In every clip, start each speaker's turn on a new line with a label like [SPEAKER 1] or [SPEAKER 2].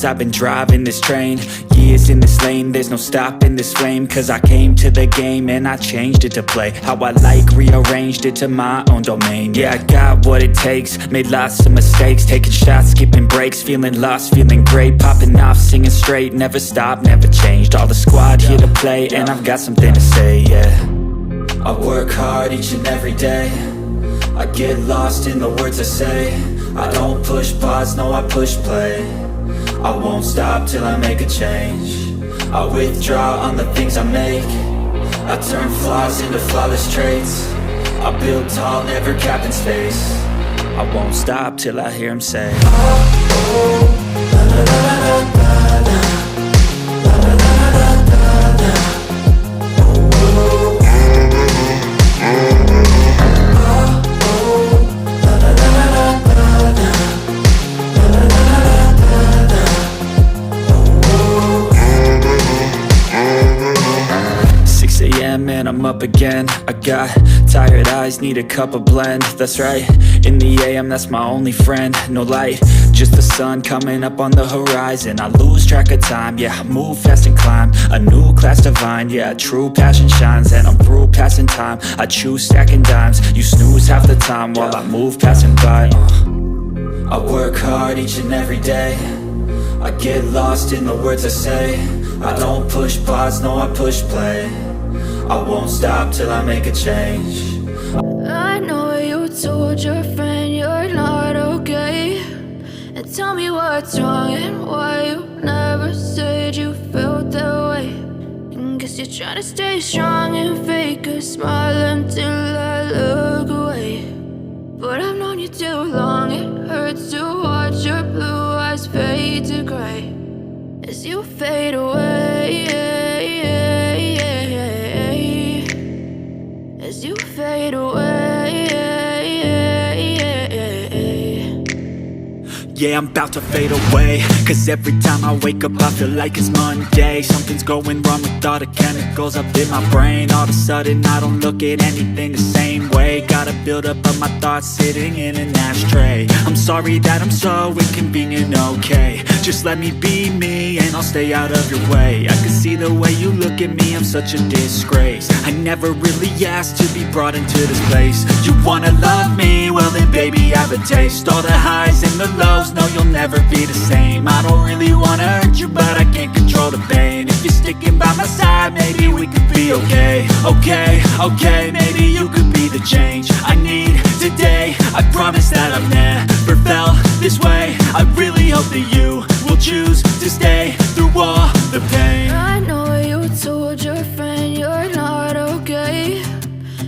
[SPEAKER 1] years I've been driving this train, years in this lane, there's no stopping this flame. Cause I came to the game and I changed it to play how I like, rearranged it to my own domain. Yeah, I got what it takes, made lots of mistakes, taking shots, skipping breaks, feeling lost, feeling great, popping off, singing straight, never stopped, never changed. All the squad here to play and I've got something to say, yeah. I work hard each and every day, I get lost in the words I say. I don't push pause, no I push play. I won't stop till I make a change. I withdraw on the things I make. I turn flaws into flawless traits. I build tall, never capped in space. I won't stop till I hear him say, oh, oh, la la la la la la, la la la la la la, oh, oh, and I'm up again. I got tired eyes, need a cup of blend. That's right, in the AM, that's my only friend. No light, just the sun coming up on the horizon. I lose track of time, yeah, I move fast and climb a new class divine, yeah, true passion shines. And I'm through passing time, I choose stacking dimes. You snooze half the time while I move passing by. I work hard each and every day, I get lost in the words I say. I don't push pause, no I push play. I won't stop till I make a change.
[SPEAKER 2] I know you told your friend you're not okay, and tell me what's wrong and why you never said you felt that way. And guess you're trying to stay strong and fake a smile until I look away. But I've known you too long, it hurts to watch your blue eyes fade to gray as you fade away, as you fade away.
[SPEAKER 1] Yeah, I'm about to fade away, cause every time I wake up I feel like it's Monday. Something's going wrong with all the chemicals up in my brain. All of a sudden I don't look at anything the same way. Gotta build up of my thoughts sitting in an ashtray. I'm sorry that I'm so inconvenient, okay. Just let me be me and I'll stay out of your way. I can see the way you look at me, I'm such a disgrace. I never really asked to be brought into this place. You wanna love me? Well then baby I have a taste. All the highs and the lows, no you'll never be the same. I don't really wanna hurt you but I can't control the pain. If you're sticking by my side maybe we could be okay. Okay, okay, maybe you could be the change I need today. I promise that I've never felt this way. I really hope that you will choose to stay through all the pain.
[SPEAKER 2] I know you told your friend you're not okay,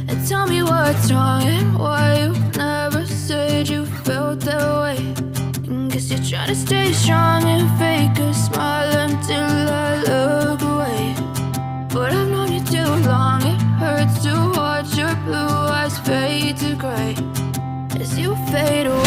[SPEAKER 2] and tell me what's wrong and why you never said you felt that way. And guess you're trying to stay strong and fake a smile until I look away. But I've known you too long, it hurts to watch your blue eyes fade to gray as you fade away.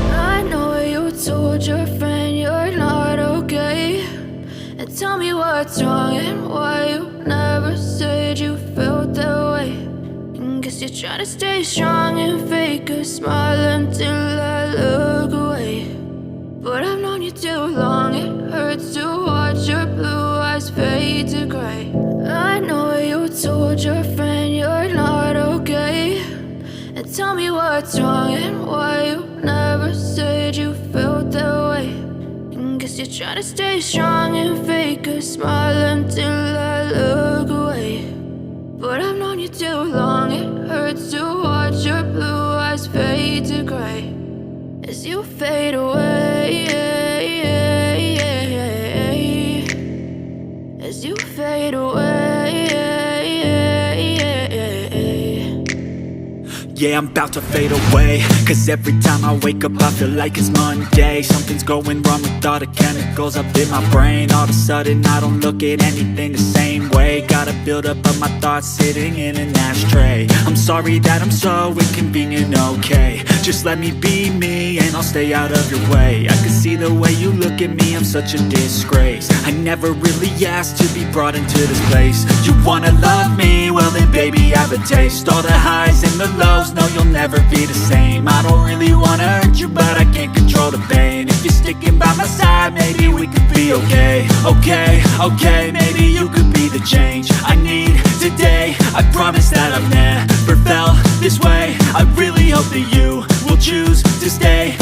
[SPEAKER 2] I know you told your friend you're not okay. And tell me what's wrong and why you never said you felt that way. And guess you're trying to stay strong and fake a smile until I look away. But I've known you too long, it hurts to watch your blue eyes fade to gray. I know you told your friend you're not okay. And tell me what's wrong and why you never said you felt that way. And guess you're trying to stay strong and fake a smile until I look away. But I've known you too long, it hurts to watch your blue eyes fade to gray as you fade away, as you fade away.
[SPEAKER 1] Yeah, I'm about to fade away, cause every time I wake up I feel like it's Monday. Something's going wrong with all the chemicals up in my brain. All of a sudden I don't look at anything the same way. Got a buildup of my thoughts sitting in an ashtray. I'm sorry that I'm so inconvenient, okay. Just let me be me and I'll stay out of your way. I can see the way you look at me, I'm such a disgrace. I never really asked to be brought into this place. You wanna love me? Well then baby I have a taste. All the highs and the lows, no you'll never be the same. I don't really wanna hurt you but I can't control the pain. If you're sticking by my side maybe we could be okay. Okay, maybe you could be the change I need today. I promise that I've never felt this way. I really hope that you will choose to stay.